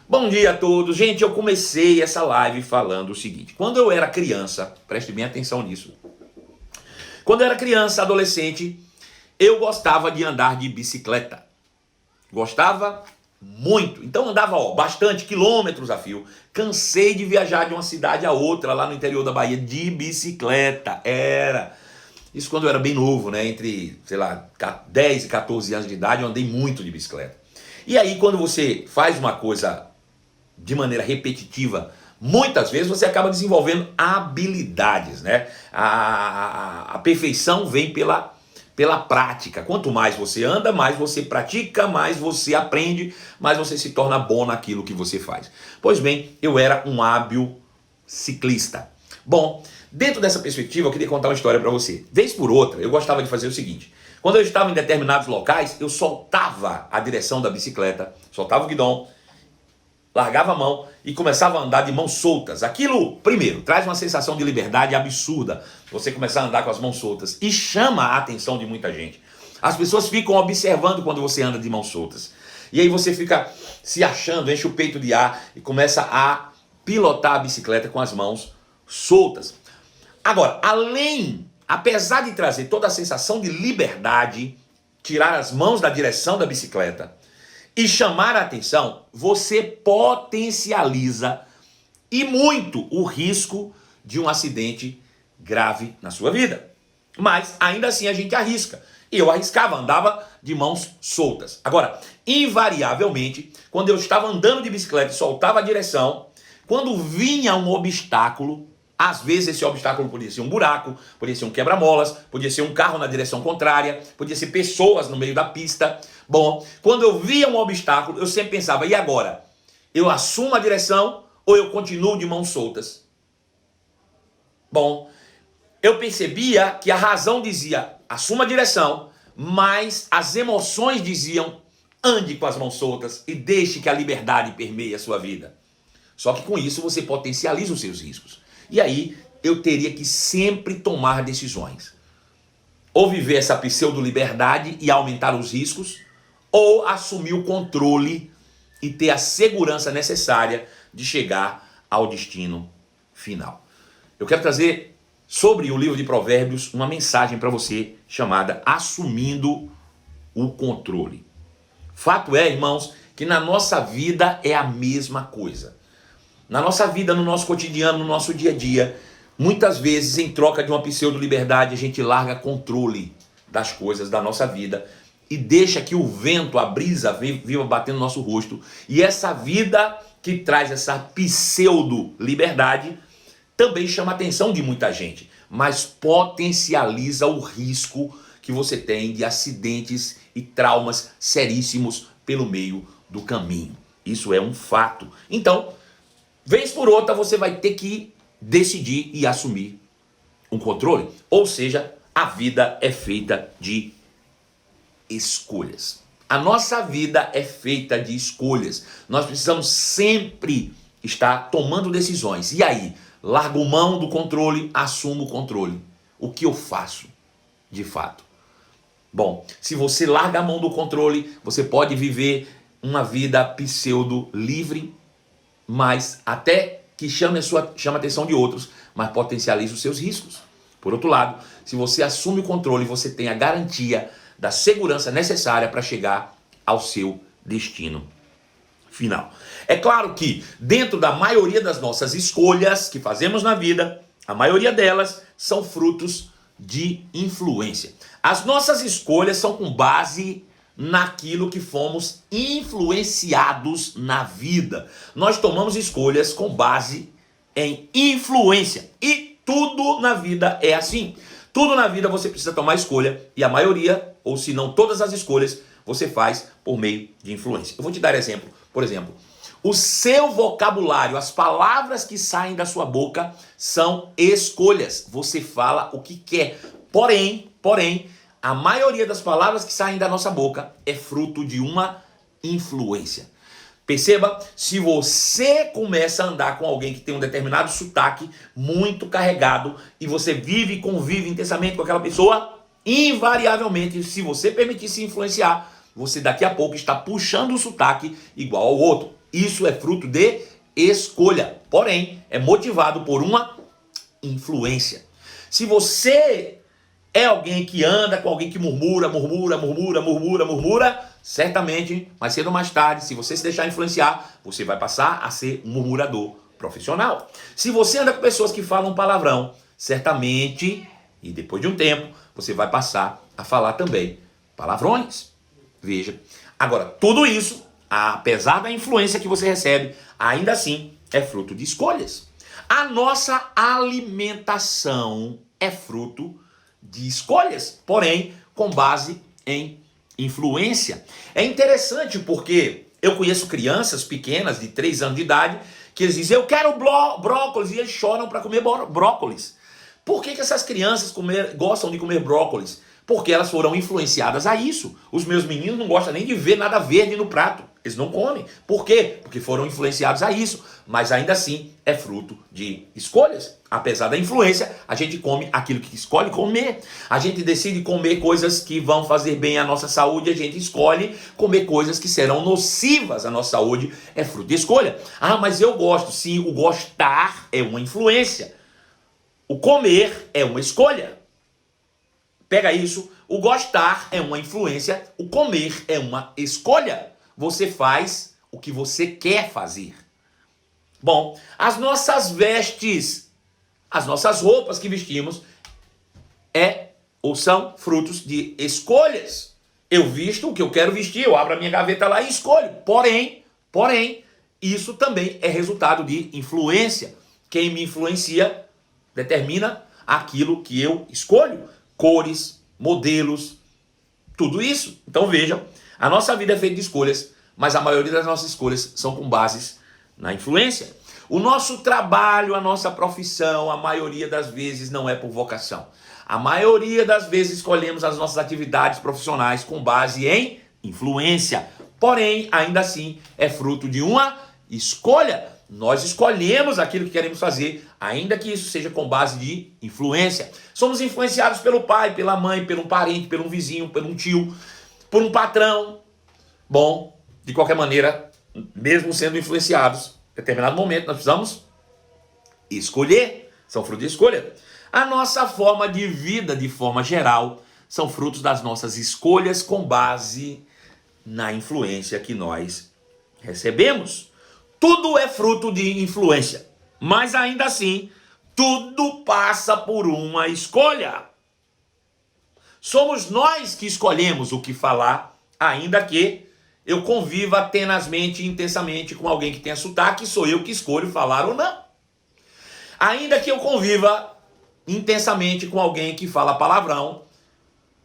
Bom dia a todos. Gente, eu comecei essa live falando o seguinte. Quando eu era criança, preste bem atenção nisso. Quando eu era criança, adolescente, eu gostava de andar de bicicleta. Gostava muito. Então andava bastante, quilômetros a fio. Cansei de viajar de uma cidade a outra, lá no interior da Bahia, de bicicleta. Isso quando eu era bem novo, né? Entre, sei lá, 10 e 14 anos de idade, eu andei muito de bicicleta. E aí, quando você faz uma coisa de maneira repetitiva, muitas vezes você acaba desenvolvendo habilidades, né? A perfeição vem pela prática. Quanto mais você anda, mais você pratica, mais você aprende, mais você se torna bom naquilo que você faz. Pois bem, eu era um hábil ciclista. Bom, dentro dessa perspectiva, eu queria contar uma história para você. Vez por outra, eu gostava de fazer o seguinte. Quando eu estava em determinados locais, eu soltava a direção da bicicleta, soltava o guidão, largava a mão e começava a andar de mãos soltas. Aquilo, primeiro, traz uma sensação de liberdade absurda. Você começar a andar com as mãos soltas e chama a atenção de muita gente. As pessoas ficam observando quando você anda de mãos soltas. E aí você fica se achando, enche o peito de ar e começa a pilotar a bicicleta com as mãos soltas. Agora, apesar de trazer toda a sensação de liberdade, tirar as mãos da direção da bicicleta e chamar a atenção, você potencializa e muito o risco de um acidente grave na sua vida. Mas ainda assim a gente arrisca. Eu arriscava, andava de mãos soltas. Agora, invariavelmente, quando eu estava andando de bicicleta e soltava a direção, quando vinha um obstáculo, às vezes esse obstáculo podia ser um buraco, podia ser um quebra-molas, podia ser um carro na direção contrária, podia ser pessoas no meio da pista. Bom, quando eu via um obstáculo, eu sempre pensava, e agora? Eu assumo a direção ou eu continuo de mãos soltas? Bom, eu percebia que a razão dizia, assuma a direção, mas as emoções diziam, ande com as mãos soltas e deixe que a liberdade permeie a sua vida. Só que com isso você potencializa os seus riscos. E aí eu teria que sempre tomar decisões. Ou viver essa pseudo-liberdade e aumentar os riscos, ou assumir o controle e ter a segurança necessária de chegar ao destino final. Eu quero trazer sobre o livro de Provérbios uma mensagem para você chamada Assumindo o Controle. Fato é, irmãos, que na nossa vida é a mesma coisa. Na nossa vida, no nosso cotidiano, no nosso dia a dia, muitas vezes, em troca de uma pseudo-liberdade, a gente larga controle das coisas da nossa vida e deixa que o vento, a brisa, viva batendo no nosso rosto. E essa vida que traz essa pseudo-liberdade também chama a atenção de muita gente, mas potencializa o risco que você tem de acidentes e traumas seríssimos pelo meio do caminho. Isso é um fato. Então, vez por outra, você vai ter que decidir e assumir um controle. Ou seja, a vida é feita de escolhas. A nossa vida é feita de escolhas. Nós precisamos sempre estar tomando decisões. E aí, largo mão do controle, assumo o controle. O que eu faço, de fato? Bom, se você larga a mão do controle, você pode viver uma vida pseudo-livre, mas até que chama a atenção de outros, mas potencializa os seus riscos. Por outro lado, se você assume o controle, você tem a garantia da segurança necessária para chegar ao seu destino final. É claro que dentro da maioria das nossas escolhas que fazemos na vida, a maioria delas são frutos de influência. As nossas escolhas são com base naquilo que fomos influenciados na vida. Nós tomamos escolhas com base em influência. E tudo na vida é assim. Tudo na vida você precisa tomar escolha. E a maioria, ou se não todas as escolhas, você faz por meio de influência. Eu vou te dar exemplo. Por exemplo, o seu vocabulário, as palavras que saem da sua boca são escolhas. Você fala o que quer. Porém, a maioria das palavras que saem da nossa boca é fruto de uma influência. Perceba, se você começa a andar com alguém que tem um determinado sotaque muito carregado e você vive e convive intensamente com aquela pessoa, invariavelmente, se você permitir se influenciar, você daqui a pouco está puxando o sotaque igual ao outro. Isso é fruto de escolha, porém é motivado por uma influência. Se você é alguém que anda com alguém que murmura, certamente, mais cedo ou mais tarde, se você se deixar influenciar, você vai passar a ser um murmurador profissional. Se você anda com pessoas que falam palavrão, certamente, e depois de um tempo, você vai passar a falar também palavrões. Veja. Agora, tudo isso, apesar da influência que você recebe, ainda assim é fruto de escolhas. A nossa alimentação é fruto de escolhas, porém com base em influência. É interessante porque eu conheço crianças pequenas de 3 anos de idade que eles dizem, eu quero brócolis, e eles choram para comer brócolis. Por que essas crianças gostam de comer brócolis? Porque elas foram influenciadas a isso. Os meus meninos não gostam nem de ver nada verde no prato. Eles não comem. Por quê? Porque foram influenciados a isso. Mas ainda assim é fruto de escolhas. Apesar da influência, a gente come aquilo que escolhe comer. A gente decide comer coisas que vão fazer bem à nossa saúde. A gente escolhe comer coisas que serão nocivas à nossa saúde. É fruto de escolha. Ah, mas eu gosto. Sim, o gostar é uma influência. O comer é uma escolha. Pega isso, o gostar é uma influência, o comer é uma escolha. Você faz o que você quer fazer. Bom, as nossas vestes, as nossas roupas que vestimos ou são frutos de escolhas. Eu visto o que eu quero vestir, eu abro a minha gaveta lá e escolho. Porém, isso também é resultado de influência. Quem me influencia determina aquilo que eu escolho. Cores, modelos, tudo isso. Então veja, a nossa vida é feita de escolhas, mas a maioria das nossas escolhas são com bases na influência. O nosso trabalho, a nossa profissão, a maioria das vezes não é por vocação. A maioria das vezes escolhemos as nossas atividades profissionais com base em influência. Porém, ainda assim, é fruto de uma escolha. Nós escolhemos aquilo que queremos fazer, ainda que isso seja com base de influência. Somos influenciados pelo pai, pela mãe, por um parente, por um vizinho, por um tio, por um patrão. Bom, de qualquer maneira, mesmo sendo influenciados, em determinado momento nós precisamos escolher. São frutos de escolha. A nossa forma de vida, de forma geral, são frutos das nossas escolhas com base na influência que nós recebemos. Tudo é fruto de influência, mas ainda assim, tudo passa por uma escolha. Somos nós que escolhemos o que falar, ainda que eu conviva tenazmente e intensamente com alguém que tenha sotaque, sou eu que escolho falar ou não. Ainda que eu conviva intensamente com alguém que fala palavrão,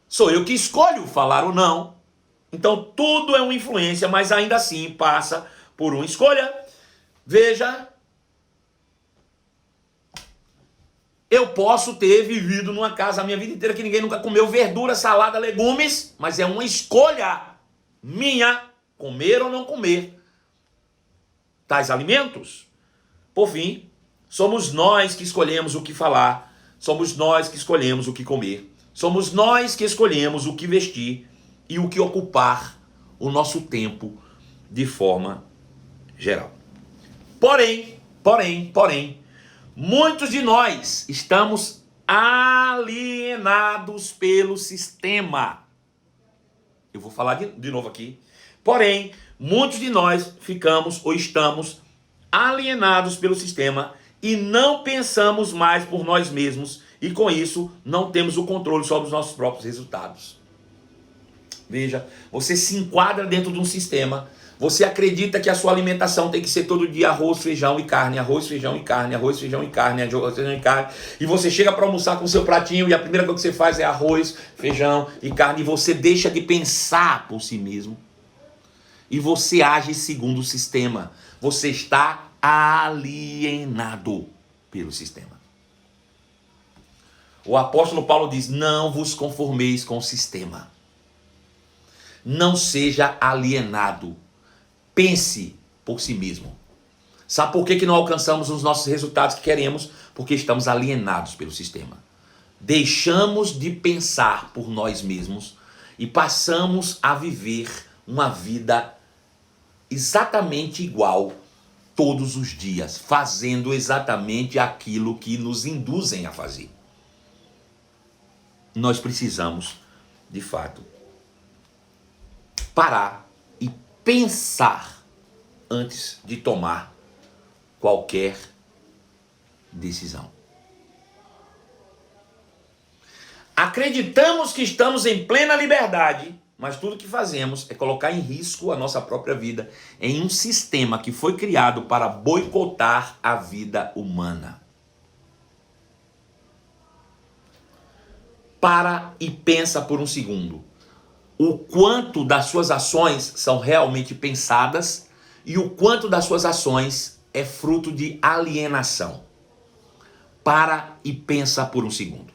sou eu que escolho falar ou não. Então tudo é uma influência, mas ainda assim passa por uma escolha. Veja, eu posso ter vivido numa casa a minha vida inteira que ninguém nunca comeu verdura, salada, legumes, mas é uma escolha minha comer ou não comer tais alimentos. Por fim, somos nós que escolhemos o que falar, somos nós que escolhemos o que comer, somos nós que escolhemos o que vestir e o que ocupar o nosso tempo de forma geral. Porém, muitos de nós estamos alienados pelo sistema. Eu vou falar de novo aqui. Porém, muitos de nós ficamos ou estamos alienados pelo sistema e não pensamos mais por nós mesmos e com isso não temos o controle sobre os nossos próprios resultados. Veja, você se enquadra dentro de um sistema. Você acredita que a sua alimentação tem que ser todo dia arroz, feijão e carne, arroz, feijão e carne, arroz, feijão e carne, arroz, feijão e carne. E você chega para almoçar com o seu pratinho e a primeira coisa que você faz é arroz, feijão e carne. E você deixa de pensar por si mesmo. E você age segundo o sistema. Você está alienado pelo sistema. O apóstolo Paulo diz, não vos conformeis com o sistema. Não seja alienado. Pense por si mesmo. Sabe por que não alcançamos os nossos resultados que queremos? Porque estamos alienados pelo sistema. Deixamos de pensar por nós mesmos e passamos a viver uma vida exatamente igual todos os dias, fazendo exatamente aquilo que nos induzem a fazer. Nós precisamos, de fato, parar e pensar antes de tomar qualquer decisão. Acreditamos que estamos em plena liberdade, mas tudo que fazemos é colocar em risco a nossa própria vida em um sistema que foi criado para boicotar a vida humana. Para e pensa por um segundo. O quanto das suas ações são realmente pensadas e o quanto das suas ações é fruto de alienação. Para e pensa por um segundo.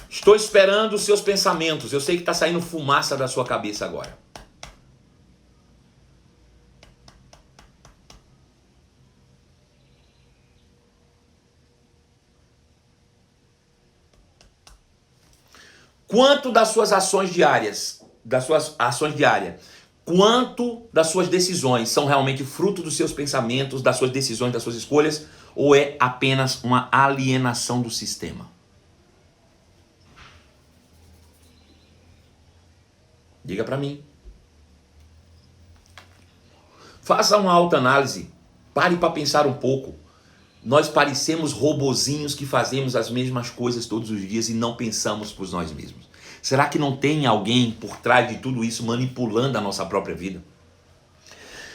Estou esperando os seus pensamentos. Eu sei que está saindo fumaça da sua cabeça agora. Quanto das suas ações diárias, quanto das suas decisões são realmente fruto dos seus pensamentos, das suas decisões, das suas escolhas, ou é apenas uma alienação do sistema? Diga para mim. Faça uma autoanálise. Pare para pensar um pouco. Nós parecemos robozinhos que fazemos as mesmas coisas todos os dias e não pensamos por nós mesmos. Será que não tem alguém por trás de tudo isso manipulando a nossa própria vida?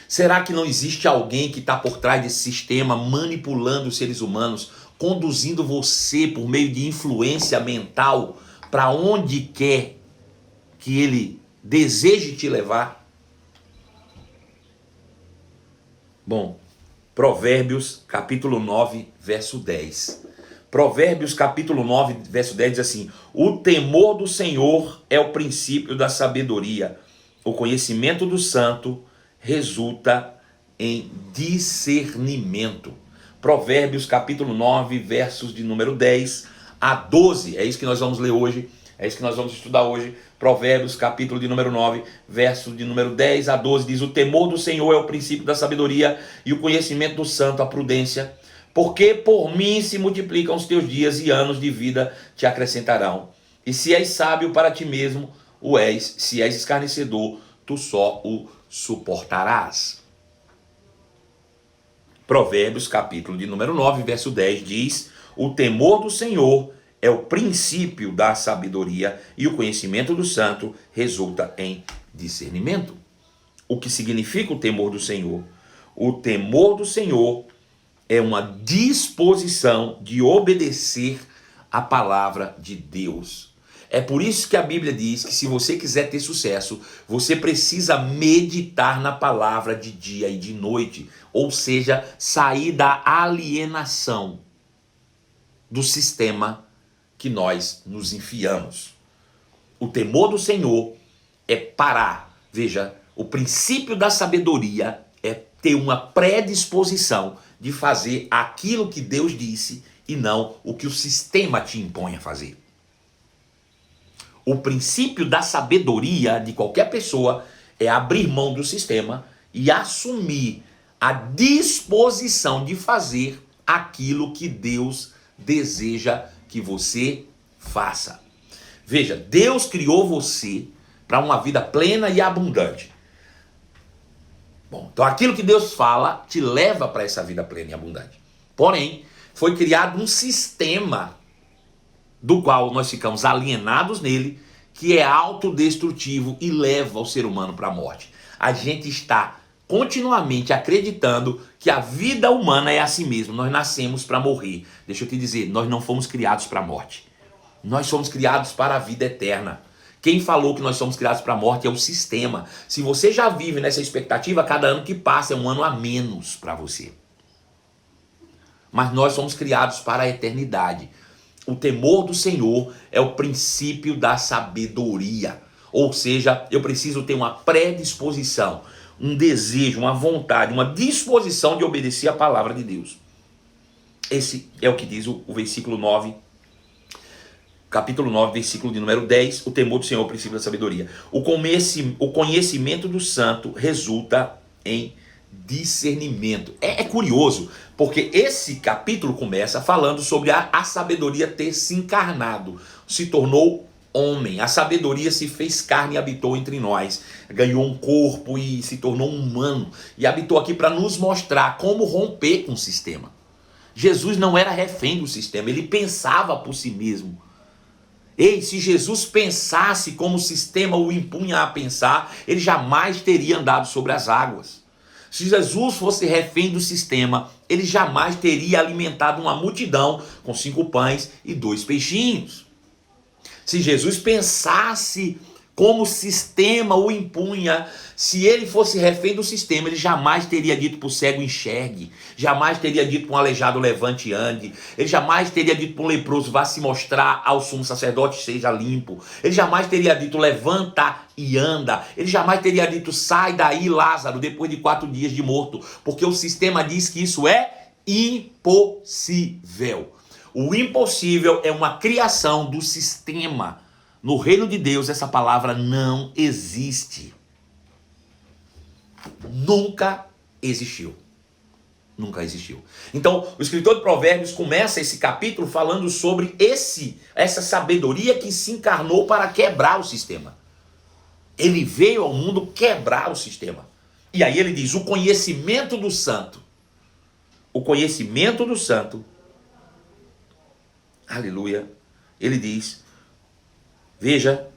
Será que não existe alguém que está por trás desse sistema manipulando os seres humanos, conduzindo você por meio de influência mental para onde quer que ele deseje te levar? Bom, Provérbios capítulo 9, verso 10. Provérbios capítulo 9, verso 10 diz assim: o temor do Senhor é o princípio da sabedoria. O conhecimento do santo resulta em discernimento. Provérbios capítulo 9, versos de número 10 a 12. É isso que nós vamos ler hoje. É isso que nós vamos estudar hoje. Provérbios, capítulo de número 9, verso de número 10 a 12, diz: o temor do Senhor é o princípio da sabedoria e o conhecimento do santo a prudência. Porque por mim se multiplicam os teus dias e anos de vida te acrescentarão. E se és sábio para ti mesmo, o és. Se és escarnecedor, tu só o suportarás. Provérbios, capítulo de número 9, verso 10, diz: o temor do Senhor é o princípio da sabedoria e o conhecimento do santo resulta em discernimento. O que significa o temor do Senhor? O temor do Senhor é uma disposição de obedecer a palavra de Deus. É por isso que a Bíblia diz que se você quiser ter sucesso, você precisa meditar na palavra de dia e de noite, ou seja, sair da alienação do sistema que nós nos enfiamos. O temor do Senhor é parar. Veja, o princípio da sabedoria é ter uma predisposição de fazer aquilo que Deus disse e não o que o sistema te impõe a fazer. O princípio da sabedoria de qualquer pessoa é abrir mão do sistema e assumir a disposição de fazer aquilo que Deus deseja que você faça. Veja, Deus criou você para uma vida plena e abundante. Bom, então aquilo que Deus fala te leva para essa vida plena e abundante. Porém, foi criado um sistema do qual nós ficamos alienados nele, que é autodestrutivo e leva o ser humano para a morte. A gente está continuamente acreditando que a vida humana é assim mesmo. Nós nascemos para morrer. Deixa eu te dizer, nós não fomos criados para a morte. Nós somos criados para a vida eterna. Quem falou que nós somos criados para a morte é o sistema. Se você já vive nessa expectativa, cada ano que passa é um ano a menos para você. Mas nós somos criados para a eternidade. O temor do Senhor é o princípio da sabedoria. Ou seja, eu preciso ter uma predisposição, um desejo, uma vontade, uma disposição de obedecer a palavra de Deus. Esse é o que diz o versículo 9, capítulo 9, versículo de número 10, o temor do Senhor é o princípio da sabedoria. O conhecimento do santo resulta em discernimento. É curioso, porque esse capítulo começa falando sobre a sabedoria ter se encarnado, se tornou homem. A sabedoria se fez carne e habitou entre nós, ganhou um corpo e se tornou humano, e habitou aqui para nos mostrar como romper com o sistema. Jesus não era refém do sistema, ele pensava por si mesmo. Ei, se Jesus pensasse como o sistema o impunha a pensar, ele jamais teria andado sobre as águas. Se Jesus fosse refém do sistema, ele jamais teria alimentado uma multidão com 5 pães e 2 peixinhos. Se Jesus pensasse como o sistema o impunha, se ele fosse refém do sistema, ele jamais teria dito para o cego enxergue, jamais teria dito para um aleijado levante e ande, ele jamais teria dito para um leproso vá se mostrar ao sumo sacerdote seja limpo, ele jamais teria dito levanta e anda, ele jamais teria dito sai daí Lázaro depois de 4 dias de morto, porque o sistema diz que isso é impossível. O impossível é uma criação do sistema. No reino de Deus, essa palavra não existe. Nunca existiu. Nunca existiu. Então, o escritor de Provérbios começa esse capítulo falando sobre essa sabedoria que se encarnou para quebrar o sistema. Ele veio ao mundo quebrar o sistema. E aí ele diz, o conhecimento do santo. O conhecimento do santo. Aleluia. Ele diz, veja,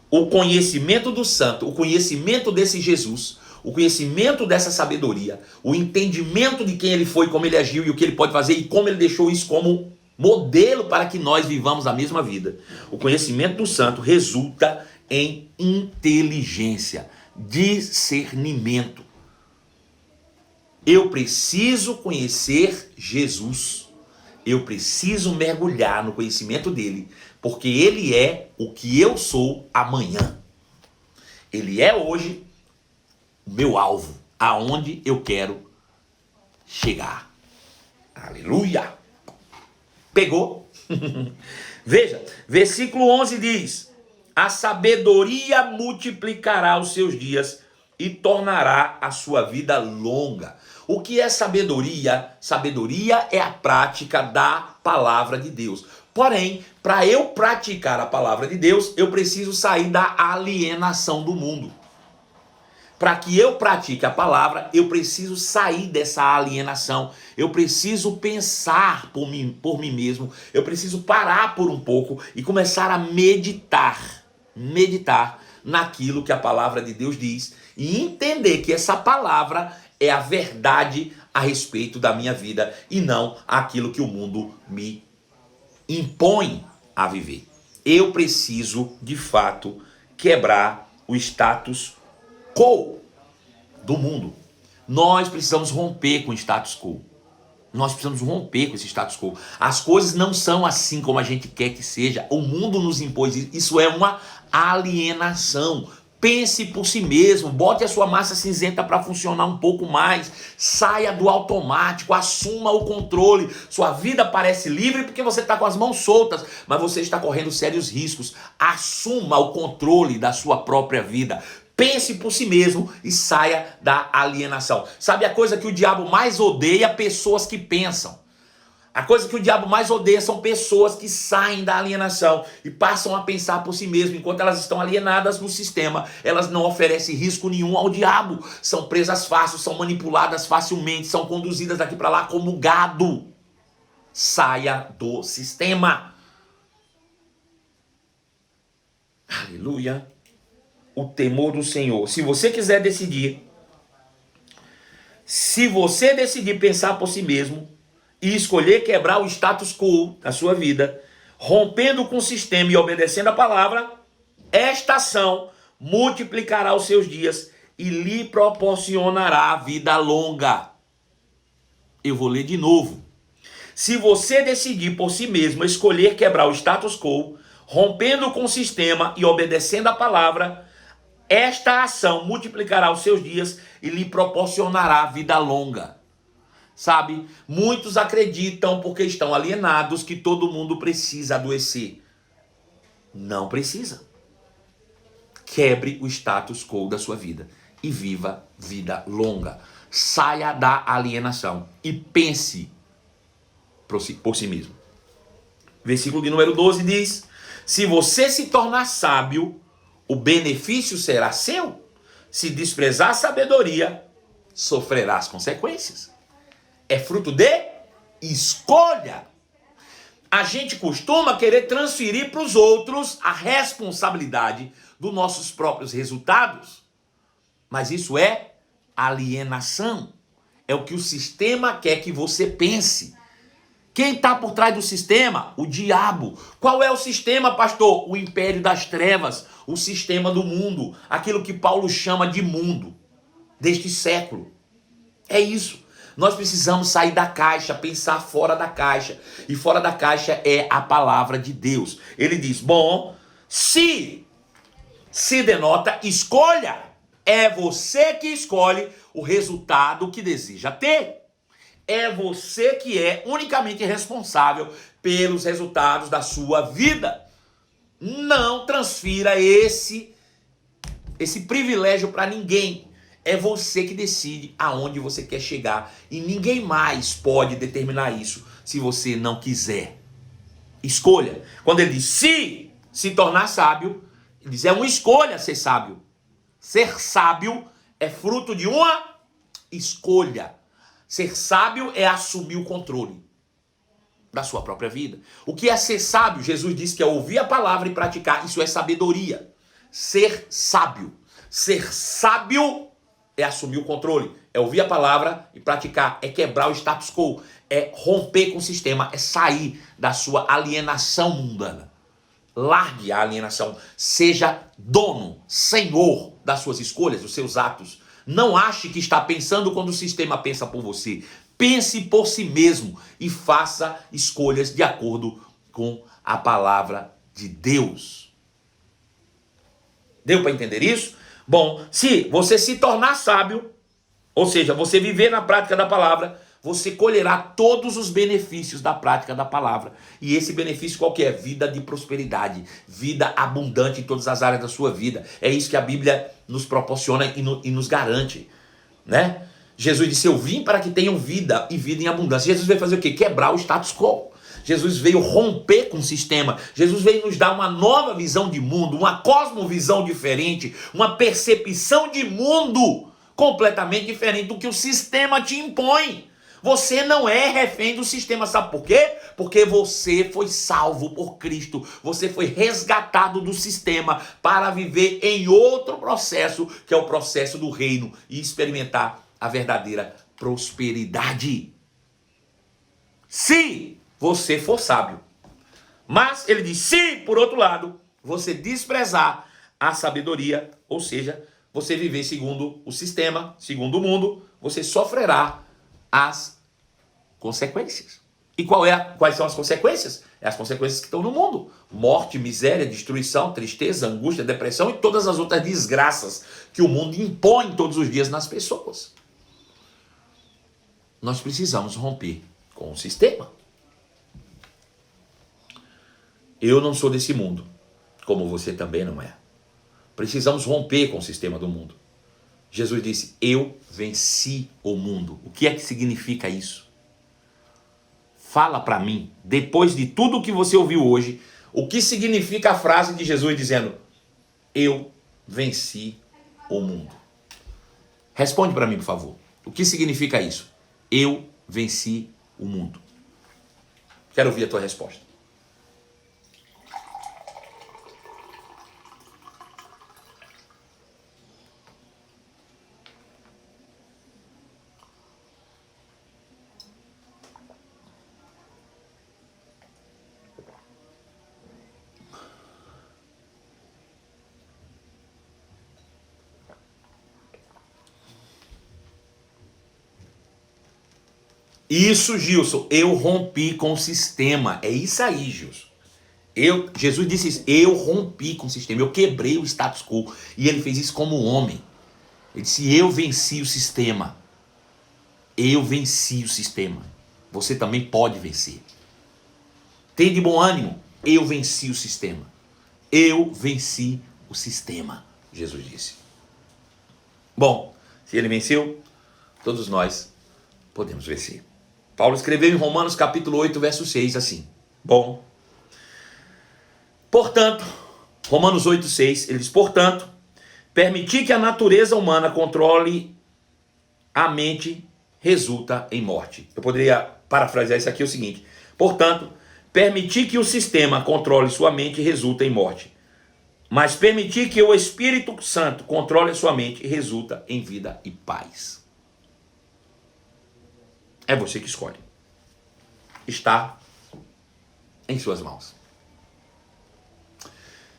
o conhecimento do santo, o conhecimento desse Jesus, o conhecimento dessa sabedoria, o entendimento de quem ele foi, como ele agiu e o que ele pode fazer e como ele deixou isso como modelo para que nós vivamos a mesma vida. O conhecimento do santo resulta em inteligência, discernimento. Eu preciso conhecer Jesus. Eu preciso mergulhar no conhecimento dele, porque ele é o que eu sou amanhã. Ele é hoje o meu alvo, aonde eu quero chegar. Aleluia! Pegou? Veja, versículo 11 diz, a sabedoria multiplicará os seus dias e tornará a sua vida longa. O que é sabedoria? Sabedoria é a prática da palavra de Deus. Porém, para eu praticar a palavra de Deus, eu preciso sair da alienação do mundo. Para que eu pratique a palavra, eu preciso sair dessa alienação. Eu preciso pensar por mim mesmo. Eu preciso parar por um pouco e começar a meditar naquilo que a palavra de Deus diz e entender que essa palavra é a verdade a respeito da minha vida e não aquilo que o mundo me impõe a viver. Eu preciso, de fato, quebrar o status quo do mundo. Nós precisamos romper com o status quo. Nós precisamos romper com esse status quo. As coisas não são assim como a gente quer que seja. O mundo nos impôs. Isso é uma alienação. Pense por si mesmo, bote a sua massa cinzenta para funcionar um pouco mais, saia do automático, assuma o controle. Sua vida parece livre porque você está com as mãos soltas, mas você está correndo sérios riscos. Assuma o controle da sua própria vida. Pense por si mesmo e saia da alienação. Sabe a coisa que o diabo mais odeia? Pessoas que pensam. A coisa que o diabo mais odeia são pessoas que saem da alienação e passam a pensar por si mesmo. Enquanto elas estão alienadas no sistema, elas não oferecem risco nenhum ao diabo. São presas fáceis, são manipuladas facilmente, são conduzidas daqui para lá como gado. Saia do sistema. Aleluia. O temor do Senhor. Se você quiser decidir, se você decidir pensar por si mesmo, e escolher quebrar o status quo da sua vida, rompendo com o sistema e obedecendo a palavra, esta ação multiplicará os seus dias e lhe proporcionará vida longa. Eu vou ler de novo. Se você decidir por si mesmo escolher quebrar o status quo, rompendo com o sistema e obedecendo a palavra, esta ação multiplicará os seus dias e lhe proporcionará vida longa. Sabe, muitos acreditam porque estão alienados que todo mundo precisa adoecer. Não precisa. Quebre o status quo da sua vida e viva vida longa. Saia da alienação e pense por si mesmo. Versículo de número 12 diz: se você se tornar sábio, o benefício será seu. Se desprezar a sabedoria, sofrerá as consequências. É fruto de escolha. A gente costuma querer transferir para os outros a responsabilidade dos nossos próprios resultados. Mas isso é alienação. É o que o sistema quer que você pense. Quem está por trás do sistema? O diabo. Qual é o sistema, pastor? O império das trevas, o sistema do mundo, aquilo que Paulo chama de mundo deste século. É isso. Nós precisamos sair da caixa, pensar fora da caixa. E fora da caixa é a palavra de Deus. Ele diz, bom, se denota escolha, é você que escolhe o resultado que deseja ter. É você que é unicamente responsável pelos resultados da sua vida. Não transfira esse privilégio para ninguém. É você que decide aonde você quer chegar. E ninguém mais pode determinar isso se você não quiser. Escolha. Quando ele diz se tornar sábio, ele diz é uma escolha ser sábio. Ser sábio é fruto de uma escolha. Ser sábio é assumir o controle da sua própria vida. O que é ser sábio? Jesus disse que é ouvir a palavra e praticar. Isso é sabedoria. Ser sábio. Ser sábio é assumir o controle. É ouvir a palavra e praticar. É quebrar o status quo. É romper com o sistema. É sair da sua alienação mundana. Largue a alienação. Seja dono, senhor das suas escolhas, dos seus atos. Não ache que está pensando quando o sistema pensa por você. Pense por si mesmo e faça escolhas de acordo com a palavra de Deus. Deu para entender isso? Bom, se você se tornar sábio, ou seja, você viver na prática da palavra, você colherá todos os benefícios da prática da palavra. E esse benefício qual que é? Vida de prosperidade, vida abundante em todas as áreas da sua vida. É isso que a Bíblia nos proporciona e nos garante, né? Jesus disse, eu vim para que tenham vida e vida em abundância. Jesus veio fazer o quê? Quebrar o status quo. Jesus veio romper com o sistema. Jesus veio nos dar uma nova visão de mundo, uma cosmovisão diferente, uma percepção de mundo completamente diferente do que o sistema te impõe. Você não é refém do sistema, sabe por quê? Porque você foi salvo por Cristo, você foi resgatado do sistema para viver em outro processo, que é o processo do reino, e experimentar a verdadeira prosperidade. Se você for sábio. Mas ele diz, se, por outro lado, você desprezar a sabedoria, ou seja, você viver segundo o sistema, segundo o mundo, você sofrerá as consequências. E quais são as consequências? É as consequências que estão no mundo. Morte, miséria, destruição, tristeza, angústia, depressão e todas as outras desgraças que o mundo impõe todos os dias nas pessoas. Nós precisamos romper com o sistema. Eu não sou desse mundo, como você também não é. Precisamos romper com o sistema do mundo. Jesus disse, eu venci o mundo. O que é que significa isso? Fala para mim, depois de tudo que você ouviu hoje, o que significa a frase de Jesus dizendo, eu venci o mundo. Responde para mim, por favor. O que significa isso? Eu venci o mundo. Quero ouvir a tua resposta. Isso, Gilson, eu rompi com o sistema. É isso aí, Gilson. Jesus disse isso, eu rompi com o sistema, eu quebrei o status quo. E ele fez isso como homem. Ele disse, eu venci o sistema. Eu venci o sistema. Você também pode vencer. Tem de bom ânimo, eu venci o sistema. Eu venci o sistema, Jesus disse. Bom, se ele venceu, todos nós podemos vencer. Paulo escreveu em Romanos capítulo 8, verso 6, assim. Bom, portanto, Romanos 8, 6, ele diz, portanto, permitir que a natureza humana controle a mente resulta em morte. Eu poderia parafrasear isso aqui o seguinte, portanto, permitir que o sistema controle sua mente resulta em morte. Mas permitir que o Espírito Santo controle a sua mente resulta em vida e paz. É você que escolhe. Está em suas mãos.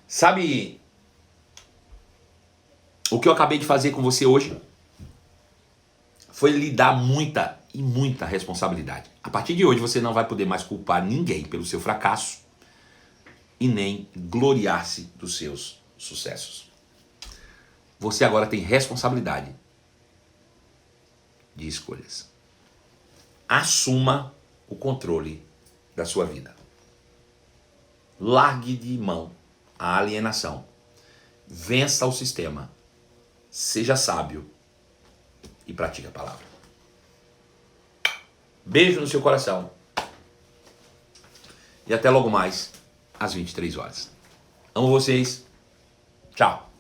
Sabe o que eu acabei de fazer com você hoje? Foi lhe dar muita e muita responsabilidade. A partir de hoje você não vai poder mais culpar ninguém pelo seu fracasso e nem gloriar-se dos seus sucessos. Você agora tem responsabilidade de escolhas. Assuma o controle da sua vida. Largue de mão a alienação. Vença o sistema. Seja sábio e pratique a palavra. Beijo no seu coração. E até logo mais, às 23 horas. Amo vocês. Tchau.